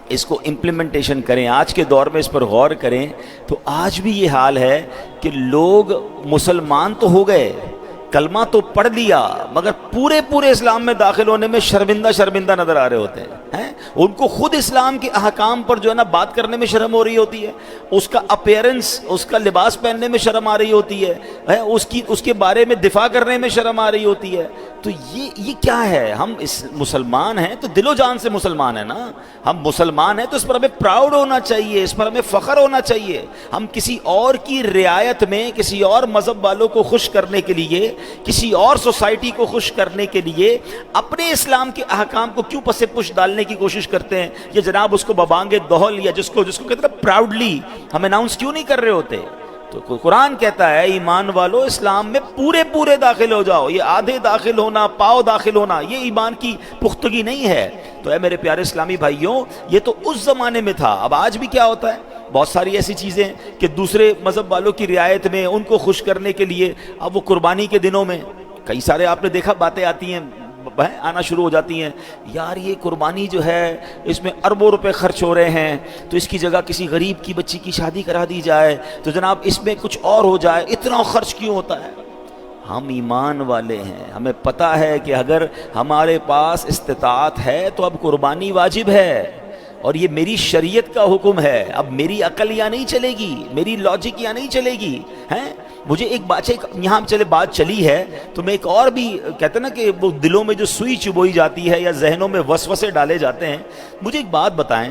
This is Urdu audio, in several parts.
اس کو امپلیمنٹیشن کریں، آج کے دور میں اس پر غور کریں، تو آج بھی یہ حال ہے کہ لوگ مسلمان تو ہو گئے، کلمہ تو پڑھ لیا، مگر پورے اسلام میں داخل ہونے میں شرمندہ نظر آ رہے ہوتے ہیں۔ ان کو خود اسلام کے احکام پر جو ہے نا بات کرنے میں شرم ہو رہی ہوتی ہے، اس کا اپیرنس، اس کا لباس پہننے میں شرم آ رہی ہوتی ہے، اس کے بارے میں دفاع کرنے میں شرم آ رہی ہوتی ہے۔ تو یہ کیا ہے؟ ہم مسلمان ہیں تو دل و جان سے مسلمان ہیں نا، ہم مسلمان ہیں تو اس پر ہمیں پراؤڈ ہونا چاہیے، اس پر ہمیں فخر ہونا چاہیے۔ ہم کسی اور کی رعایت میں کسی اور مذہب والوں کو خوش کرنے کے لیے، کسی اور سوسائٹی کو خوش کرنے کے لیے اپنے اسلام کے احکام کو کیوں پس پش ڈالنے کی کوشش کرتے ہیں؟ یا جناب اس کو ببانگ دہل یا جس کو کہتے ہیں پراؤڈلی ہم اناؤنس کیوں نہیں کر رہے ہوتے؟ تو قرآن کہتا ہے ایمان والو اسلام میں پورے داخل ہو جاؤ، یہ آدھے داخل ہونا، پاؤ داخل ہونا، یہ ایمان کی پختگی نہیں ہے۔ تو اے میرے پیارے اسلامی بھائیوں، یہ تو اس زمانے میں تھا، اب آج بھی کیا ہوتا ہے؟ بہت ساری ایسی چیزیں کہ دوسرے مذہب والوں کی رعایت میں ان کو خوش کرنے کے لیے، اب وہ قربانی کے دنوں میں کئی سارے آپ نے دیکھا باتیں آتی ہیں، آنا شروع ہو جاتی ہیں، یار یہ قربانی جو ہے اس میں اربوں روپے خرچ ہو رہے ہیں، تو اس کی جگہ کسی غریب کی بچی کی شادی کرا دی جائے، تو جناب اس میں کچھ اور ہو جائے، اتنا خرچ کیوں ہوتا ہے؟ ہم ایمان والے ہیں، ہمیں پتہ ہے کہ اگر ہمارے پاس استطاعت ہے تو اب قربانی واجب ہے، اور یہ میری شریعت کا حکم ہے، اب میری عقل یہاں نہیں چلے گی، میری لاجک یہاں نہیں چلے گی، ہیں؟ مجھے ایک بات یہاں بات چلی ہے تو میں ایک اور بھی کہتے ہیں نا کہ وہ دلوں میں جو سوئی چبوئی جاتی ہے یا ذہنوں میں وسوسے ڈالے جاتے ہیں، مجھے ایک بات بتائیں،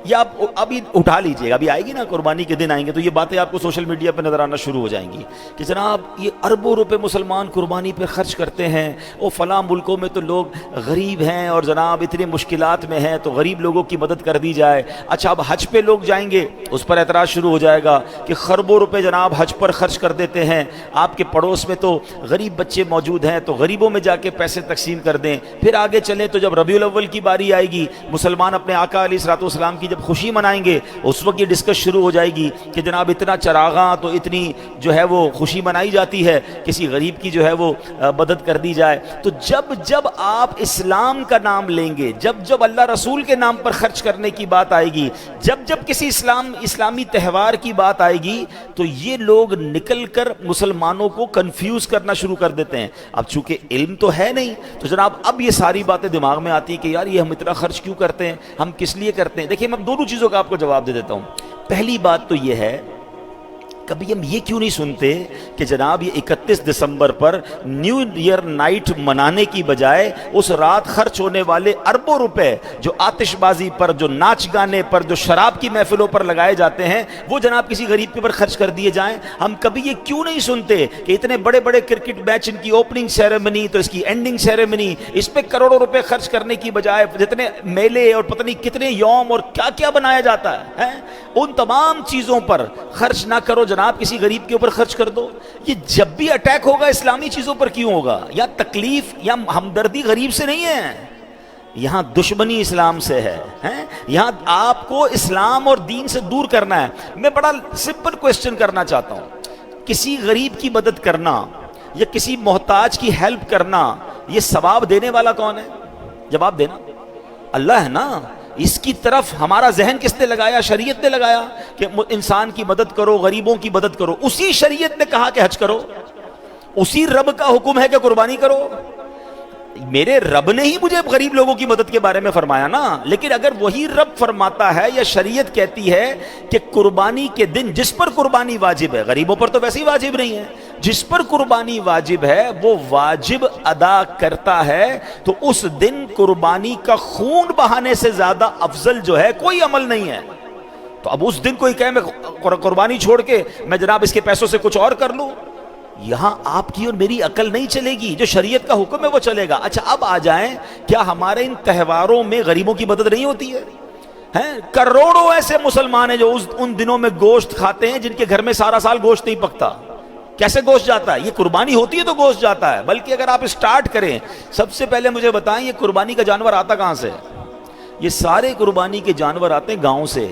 یا آپ ابھی اٹھا لیجئے گا، ابھی آئے گی نا قربانی کے دن آئیں گے تو یہ باتیں آپ کو سوشل میڈیا پہ نظر آنا شروع ہو جائیں گی کہ جناب یہ اربوں روپے مسلمان قربانی پہ خرچ کرتے ہیں، وہ فلاں ملکوں میں تو لوگ غریب ہیں اور جناب اتنے مشکلات میں ہیں تو غریب لوگوں کی مدد کر دی جائے۔ اچھا اب حج پہ لوگ جائیں گے، اس پر اعتراض شروع ہو جائے گا کہ خربوں روپے جناب حج پر خرچ کر دیتے ہیں، آپ کے پڑوس میں تو غریب بچے موجود ہیں تو غریبوں میں جا کے پیسے تقسیم کر دیں۔ پھر آگے چلیں تو جب ربیع الاول کی باری آئے گی، مسلمان اپنے آقا علیہ الصلوۃ والسلام کی جب خوشی منائیں گے، اس وقت یہ ڈسکس شروع ہو جائے گی کہ جناب اتنا چراغاں تو اتنی جو ہے وہ خوشی منائی جاتی ہے، کسی غریب کی جو ہے وہ مدد کر دی جائے۔ تو جب آپ اسلام کا نام لیں گے، جب اللہ رسول کے نام پر خرچ کرنے کی بات آئے گی، جب کسی اسلامی تہوار کی بات آئے گی، تو یہ لوگ نکل کر مسلمانوں کو کنفیوز کرنا شروع کر دیتے ہیں۔ اب چونکہ علم تو ہے نہیں تو جناب اب یہ ساری باتیں دماغ میں آتی ہیں کہ یار یہ ہم اتنا خرچ کیوں کرتے ہیں، ہم کس لیے کرتے ہیں؟ دیکھیں میں دونوں چیزوں کا آپ کو جواب دے دیتا ہوں۔ پہلی بات تو یہ ہے، کبھی ہم یہ کیوں نہیں سنتے کہ جناب یہ 31 دسمبر پر نیو ایئر نائٹ منانے کی بجائے اس رات خرچ ہونے والے اربوں روپے جو آتش بازی پر، جو ناچ گانے پر، جو شراب کی محفلوں پر لگائے جاتے ہیں، وہ جناب کسی غریب کے پر خرچ کر دیے جائیں؟ ہم کبھی یہ کیوں نہیں سنتے کہ اتنے بڑے بڑے کرکٹ میچ، ان کی اوپننگ سیریمنی تو اس کی اینڈنگ سیریمنی، اس پہ کروڑوں روپے خرچ کرنے کی بجائے جتنے میلے اور پتہ نہیں کتنے یوم اور کیا کیا بنایا جاتا ہے، ان تمام چیزوں پر خرچ نہ کرو جناب، کسی غریب کے اوپر خرچ کر دو۔ یہ جب بھی اٹیک ہوگا اسلامی چیزوں پر کیوں ہوگا؟ یا تکلیف یا ہمدردی غریب سے نہیں ہے، یہاں دشمنی اسلام سے ہے، یہاں آپ کو اسلام اور دین سے دور کرنا ہے۔ میں بڑا سمپل کوسچن کرنا چاہتا ہوں، کسی غریب کی مدد کرنا یا کسی محتاج کی ہیلپ کرنا، یہ ثواب دینے والا کون ہے؟ جواب دینا، اللہ ہے نا۔ اس کی طرف ہمارا ذہن کس نے لگایا؟ شریعت نے لگایا کہ انسان کی مدد کرو، غریبوں کی مدد کرو۔ اسی شریعت نے کہا کہ حج کرو، اسی رب کا حکم ہے کہ قربانی کرو۔ میرے رب نے ہی مجھے غریب لوگوں کی مدد کے بارے میں فرمایا نا، لیکن اگر وہی رب فرماتا ہے یا شریعت کہتی ہے کہ قربانی کے دن جس پر قربانی واجب ہے، غریبوں پر تو ویسے ہی واجب نہیں ہے، جس پر قربانی واجب ہے وہ واجب ادا کرتا ہے، تو اس دن قربانی کا خون بہانے سے زیادہ افضل جو ہے کوئی عمل نہیں ہے۔ تو اب اس دن کوئی کہے میں قربانی چھوڑ کے میں جناب اس کے پیسوں سے کچھ اور کر لوں، یہاں آپ کی اور میری عقل نہیں چلے گی، جو شریعت کا حکم ہے وہ چلے گا۔ اچھا اب آ جائیں، کیا ہمارے ان تہواروں میں غریبوں کی مدد نہیں ہوتی ہے؟ کروڑوں ایسے مسلمان ہیں جو ان دنوں میں گوشت کھاتے ہیں جن کے گھر میں سارا سال گوشت نہیں پکتا۔ کیسے گوشت جاتا ہے؟ یہ قربانی ہوتی ہے تو گوشت جاتا ہے۔ بلکہ اگر آپ اسٹارٹ کریں، سب سے پہلے مجھے بتائیں یہ قربانی کا جانور آتا کہاں سے؟ یہ سارے قربانی کے جانور آتے ہیں گاؤں سے۔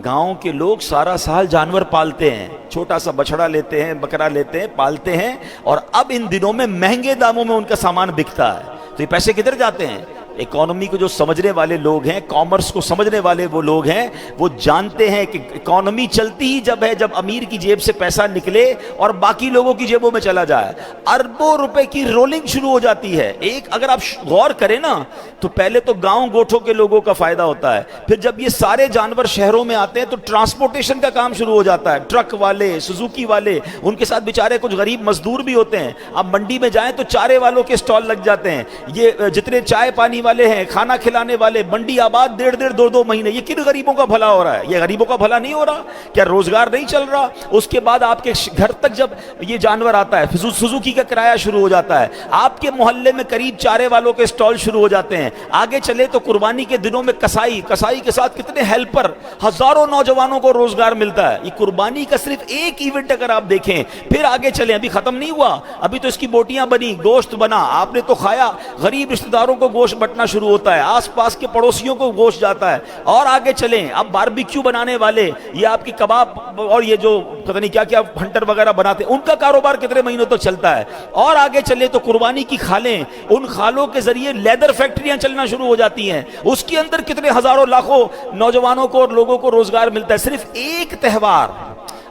گاؤں کے لوگ سارا سال جانور پالتے ہیں، چھوٹا سا بچڑا لیتے ہیں، بکرا لیتے ہیں، پالتے ہیں، اور اب ان دنوں میں مہنگے داموں میں ان کا سامان بکتا ہے، تو یہ پیسے کدھر جاتے ہیں؟ اکانومی کو جو سمجھنے والے لوگ ہیں، کامرس کو سمجھنے والے وہ لوگ ہیں، وہ جانتے ہیں کہ اکانومی چلتی ہی جب ہے جب امیر کی جیب سے پیسہ نکلے اور باقی لوگوں کی جیبوں میں چلا جائے، اربوں روپے کی رولنگ شروع ہو جاتی ہے۔ ایک اگر آپ غور کریں نا تو پہلے تو گاؤں گوٹھوں کے لوگوں کا فائدہ ہوتا ہے، پھر جب یہ سارے جانور شہروں میں آتے ہیں تو ٹرانسپورٹیشن کا کام شروع ہو جاتا ہے، ٹرک والے، سوزوکی والے، ان کے ساتھ بیچارے کچھ غریب مزدور بھی ہوتے ہیں۔ اب منڈی میں جائیں تو چارے والوں کے سٹال لگ جاتے ہیں، یہ جتنے چائے پانی والے ہیں، کھانا کھلانے والے، منڈی آباد 1.5 2 مہینے۔ یہ کن غریبوں کا بھلا ہو رہا ہے؟ یہ غریبوں کا بھلا نہیں ہو رہا؟ کیا روزگار نہیں چل رہا؟ اس کے بعد آپ کے گھر تک جب یہ جانور آتا ہے، سوزوکی کا کرایہ شروع ہو جاتا ہے، آپ کے محلے میں قریب چارے والوں کے سٹال شروع ہو جاتے ہیں۔ آگے چلے تو قربانی کے دنوں میں کسائی کے ساتھ کتنے ہیلپر، ہزاروں نوجوانوں کو روزگار ملتا ہے۔ یہ قربانی کا صرف ایک ایونٹ اگر آپ دیکھیں، پھر آگے چلیں، ابھی ختم نہیں ہوا، ابھی تو اس کی بوٹیاں بنی، گوشت بنا، آپ نے تو کھایا، غریب رشتہ داروں کو گوشت بٹنا شروع ہوتا ہے، آس پاس کے پڑوسیوں کو گوشت جاتا ہے، اور آگے چلیں اب باربیکیو بنانے والے، یہ آپ کی کباب اور یہ جو پتہ نہیں کیا کیا ہنٹر وغیرہ بناتے ہیں، ان کا کاروبار کتنے مہینوں تک چلتا ہے۔ اور آگے چلے تو قربانی کی کھالیں، ان کھالوں کے ذریعے لیدر فیکٹریاں چلنا شروع ہو جاتی ہیں، اس کے اندر کتنے ہزاروں لاکھوں نوجوانوں کو اور لوگوں کو روزگار ملتا ہے، صرف ایک تہوار۔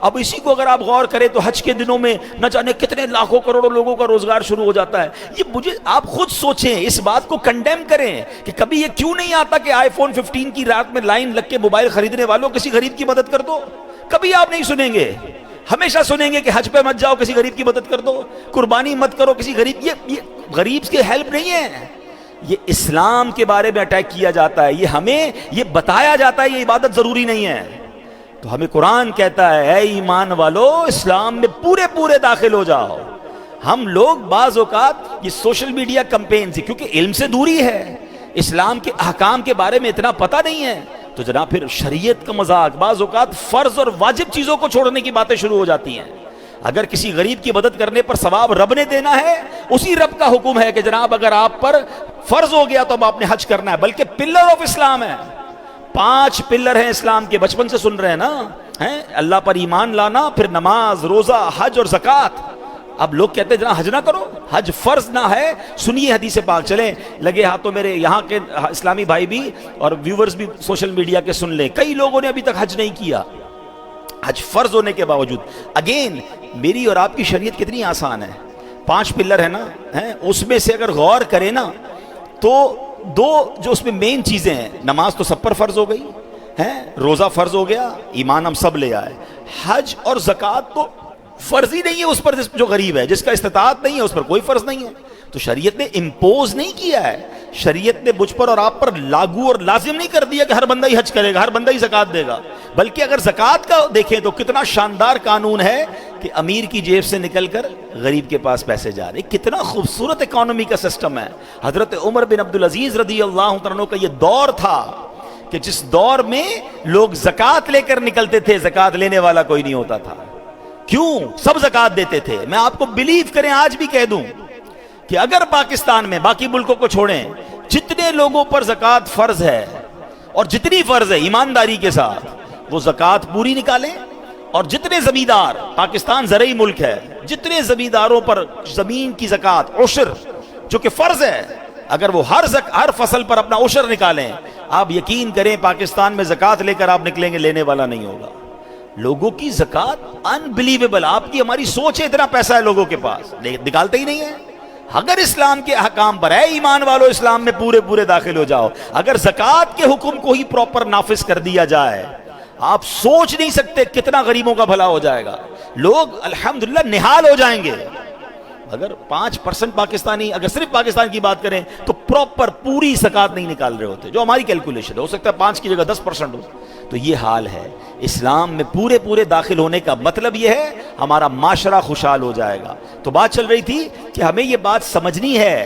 اب اسی کو اگر آپ غور کریں تو حج کے دنوں میں نہ جانے کتنے لاکھوں کروڑوں لوگوں کا روزگار شروع ہو جاتا ہے۔ یہ مجھے آپ خود سوچیں، اس بات کو کنڈیم کریں کہ کبھی یہ کیوں نہیں آتا کہ آئی فون 15 کی رات میں لائن لگ کے موبائل خریدنے والوں کسی غریب کی مدد کر دو؟ کبھی آپ نہیں سنیں گے، ہمیشہ سنیں گے کہ حج پہ مت جاؤ، کسی غریب کی مدد کر دو، قربانی مت کرو کسی غریب۔ یہ غریب کی ہیلپ نہیں ہے، یہ اسلام کے بارے میں اٹیک کیا جاتا ہے، یہ ہمیں یہ بتایا جاتا ہے یہ عبادت ضروری نہیں ہے۔ تو ہمیں قرآن کہتا ہے اے ایمان والو اسلام میں پورے داخل ہو جاؤ۔ ہم لوگ بعض اوقات یہ سوشل میڈیا کمپین سے، کیونکہ علم سے دوری ہے، اسلام کے احکام کے بارے میں اتنا پتہ نہیں ہے، تو جناب پھر شریعت کا مذاق، بعض اوقات فرض اور واجب چیزوں کو چھوڑنے کی باتیں شروع ہو جاتی ہیں۔ اگر کسی غریب کی مدد کرنے پر ثواب رب نے دینا ہے، اسی رب کا حکم ہے کہ جناب اگر آپ پر فرض ہو گیا تو اب آپ نے حج کرنا ہے، بلکہ پلر آف اسلام ہے، 5 پلر ہیں اسلام کے، بچپن سے سن رہے ہیں نا، اللہ پر ایمان لانا، پھر نماز، روزہ، حج اور زکوٰۃ۔ اب لوگ کہتے ہیں جناب حج نہ کرو، حج فرض نہ ہے۔ سنیے حدیث پاک، چلیں لگے ہاتھوں میرے یہاں کے اسلامی بھائی بھی اور ویورز بھی سوشل میڈیا کے سن لیں، کئی لوگوں نے ابھی تک حج نہیں کیا، حج فرض ہونے کے باوجود۔ اگین میری اور آپ کی شریعت کتنی آسان ہے، 5 پلر ہے نا، اس میں سے اگر غور کریں نا تو 2 جو اس میں مین چیزیں ہیں، نماز تو سب پر فرض ہو گئی ہے، روزہ فرض ہو گیا، ایمان ہم سب لے آئے، حج اور زکوٰۃ تو فرض ہی نہیں ہے اس پر، جو غریب ہے جس کا استطاعت نہیں ہے اس پر کوئی فرض نہیں ہے۔ تو شریعت نے امپوز نہیں کیا ہے، شریعت نے مجھ پر اور آپ پر لاگو اور لازم نہیں کر دیا کہ ہر بندہ ہی حج کرے گا، ہر بندہ ہی زکوٰۃ دے گا، بلکہ اگر زکوٰۃ کا دیکھیں تو کتنا شاندار قانون ہے کہ امیر کی جیب سے نکل کر غریب کے پاس پیسے جا رہے، کتنا خوبصورت اکانومی کا سسٹم ہے۔ حضرت عمر بن عبدالعزیز رضی اللہ عنہ کا یہ دور تھا کہ جس دور میں لوگ زکوٰۃ لے کر نکلتے تھے، زکوٰۃ لینے والا کوئی نہیں ہوتا تھا۔ کیوں؟ سب زکوٰۃ دیتے تھے۔ میں آپ کو بلیو کریں، آج بھی کہہ دوں کہ اگر پاکستان میں، باقی ملکوں کو چھوڑیں، جتنے لوگوں پر زکوٰۃ فرض ہے اور جتنی فرض ہے ایمانداری کے ساتھ وہ زکوٰۃ پوری نکالیں، اور جتنے زمیندار، پاکستان زرعی ملک ہے، جتنے زمینداروں پر زمین کی زکوٰۃ عشر جو کہ فرض ہے، اگر وہ ہر فصل پر اپنا عشر نکالیں، آپ یقین کریں پاکستان میں زکوٰۃ لے کر آپ نکلیں گے، لینے والا نہیں ہوگا۔ لوگوں کی زکوٰۃ انبلیویبل، آپ کی ہماری سوچ ہے اتنا پیسہ ہے لوگوں کے پاس، نکالتے ہی نہیں ہے۔ اگر اسلام کے احکام پر ہے ایمان والو اسلام میں پورے داخل ہو جاؤ، اگر زکوٰۃ کے حکم کو ہی پراپر نافذ کر دیا جائے، آپ سوچ نہیں سکتے کتنا غریبوں کا بھلا ہو جائے گا، لوگ الحمدللہ نہال ہو جائیں گے۔ اگر 5% پاکستانی، اگر صرف پاکستان کی بات کریں تو پراپر پوری زکوٰۃ نہیں نکال رہے ہوتے، جو ہماری کیلکولیشن ہے، ہو سکتا ہے 5 کی جگہ 10% ہو، تو یہ حال ہے۔ اسلام میں پورے داخل ہونے کا مطلب یہ ہے ہمارا معاشرہ خوشحال ہو جائے گا۔ تو بات چل رہی تھی کہ ہمیں یہ بات سمجھنی ہے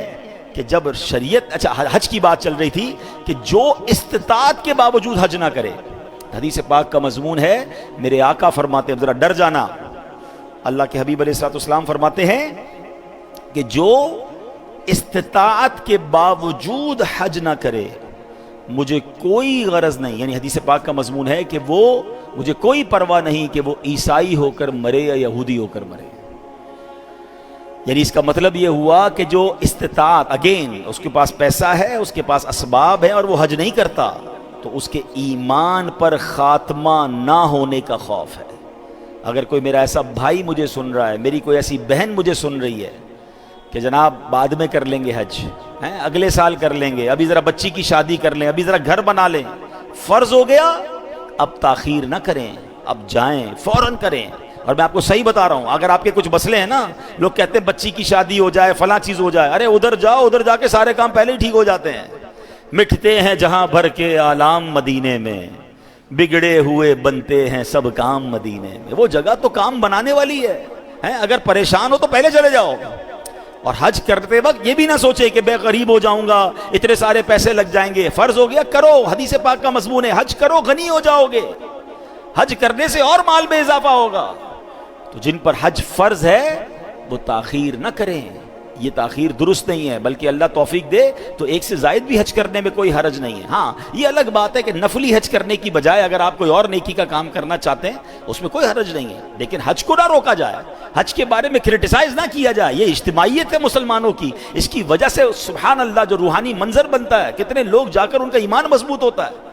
کہ جب شریعت، اچھا حج کی بات چل رہی تھی کہ جو استطاعت کے باوجود حج نہ کرے، حدیث پاک کا مضمون ہے، میرے آقا فرماتے ہیں ذرا ڈر جانا، اللہ کے حبیب علیہ الصلوۃ والسلام فرماتے ہیں کہ جو استطاعت کے باوجود حج نہ کرے مجھے کوئی غرض نہیں، یعنی حدیث پاک کا مضمون ہے کہ وہ مجھے کوئی پرواہ نہیں کہ وہ عیسائی ہو کر مرے یا یہودی ہو کر مرے۔ یعنی اس کا مطلب یہ ہوا کہ جو استطاعت، اگین اس کے پاس پیسہ ہے، اس کے پاس اسباب ہے اور وہ حج نہیں کرتا، تو اس کے ایمان پر خاتمہ نہ ہونے کا خوف ہے۔ اگر کوئی میرا ایسا بھائی مجھے سن رہا ہے، میری کوئی ایسی بہن مجھے سن رہی ہے کہ جناب بعد میں کر لیں گے حج، اگلے سال کر لیں گے، ابھی ذرا بچی کی شادی کر لیں، ابھی ذرا گھر بنا لیں، فرض ہو گیا، اب تاخیر نہ کریں، اب جائیں، فوراً کریں۔ اور میں آپ کو صحیح بتا رہا ہوں، اگر آپ کے کچھ مسئلے ہیں نا، لوگ کہتے ہیں بچی کی شادی ہو جائے، فلاں چیز ہو جائے، ارے ادھر جاؤ، ادھر جا کے سارے کام پہلے ہی ٹھیک ہو جاتے ہیں۔ مٹتے ہیں جہاں بھر کے آلام مدینے میں، بگڑے ہوئے بنتے ہیں سب کام مدینے میں۔ وہ جگہ تو کام بنانے والی ہے، اگر پریشان ہو تو پہلے چلے جاؤ۔ اور حج کرتے وقت یہ بھی نہ سوچے کہ بے غریب ہو جاؤں گا، اتنے سارے پیسے لگ جائیں گے۔ فرض ہو گیا، کرو، حدیث پاک کا مضمون ہے، حج کرو غنی ہو جاؤ گے، حج کرنے سے اور مال میں اضافہ ہوگا۔ تو جن پر حج فرض ہے وہ تاخیر نہ کریں، یہ تاخیر درست نہیں ہے، بلکہ اللہ توفیق دے تو ایک سے زائد بھی حج کرنے میں کوئی حرج نہیں ہے۔ ہاں یہ الگ بات ہے کہ نفلی حج کرنے کی بجائے اگر آپ کوئی اور نیکی کا کام کرنا چاہتے ہیں اس میں کوئی حرج نہیں ہے، لیکن حج کو نہ روکا جائے، حج کے بارے میں کرٹیسائز نہ کیا جائے۔ یہ اجتماعیت ہے مسلمانوں کی، اس کی وجہ سے سبحان اللہ جو روحانی منظر بنتا ہے، کتنے لوگ جا کر ان کا ایمان مضبوط ہوتا ہے۔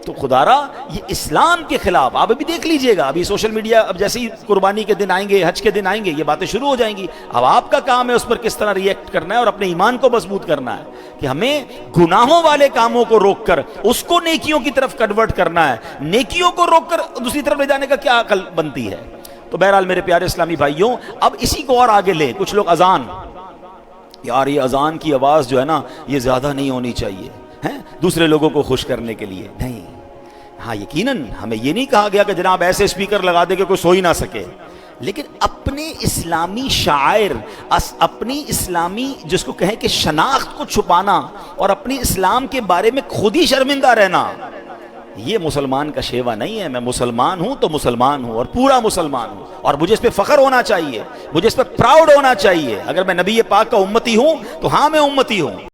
تو خدارا یہ اسلام کے خلاف، آپ ابھی دیکھ لیجئے گا، ابھی سوشل میڈیا، اب جیسے ہی قربانی کے دن آئیں گے، حج کے دن آئیں گے، یہ باتیں شروع ہو جائیں گی۔ اب آپ کا کام ہے اس پر کس طرح ریئیکٹ کرنا ہے اور اپنے ایمان کو مضبوط کرنا ہے، کہ ہمیں گناہوں والے کاموں کو روک کر اس کو نیکیوں کی طرف کنورٹ کرنا ہے، نیکیوں کو روک کر دوسری طرف لے جانے کا کیا عقل بنتی ہے۔ تو بہرحال میرے پیارے اسلامی بھائیوں، اب اسی کو اور آگے لیں۔ کچھ لوگ اذان، یار یہ اذان کی آواز جو ہے نا یہ زیادہ نہیں ہونی چاہیے، دوسرے لوگوں کو خوش کرنے کے لیے نہیں۔ ہاں یقیناً ہمیں یہ نہیں کہا گیا کہ جناب ایسے اسپیکر لگا دے کہ کوئی سو ہی نہ سکے، لیکن اپنے اسلامی شعائر، اپنی اسلامی جس کو کہیں کہ شناخت کو چھپانا اور اپنی اسلام کے بارے میں خود ہی شرمندہ رہنا، یہ مسلمان کا شیوا نہیں ہے۔ میں مسلمان ہوں تو مسلمان ہوں اور پورا مسلمان ہوں، اور مجھے اس پہ فخر ہونا چاہیے، مجھے اس پہ پراؤڈ ہونا چاہیے۔ اگر میں نبی پاک کا امتی ہوں تو ہاں میں امتی ہوں۔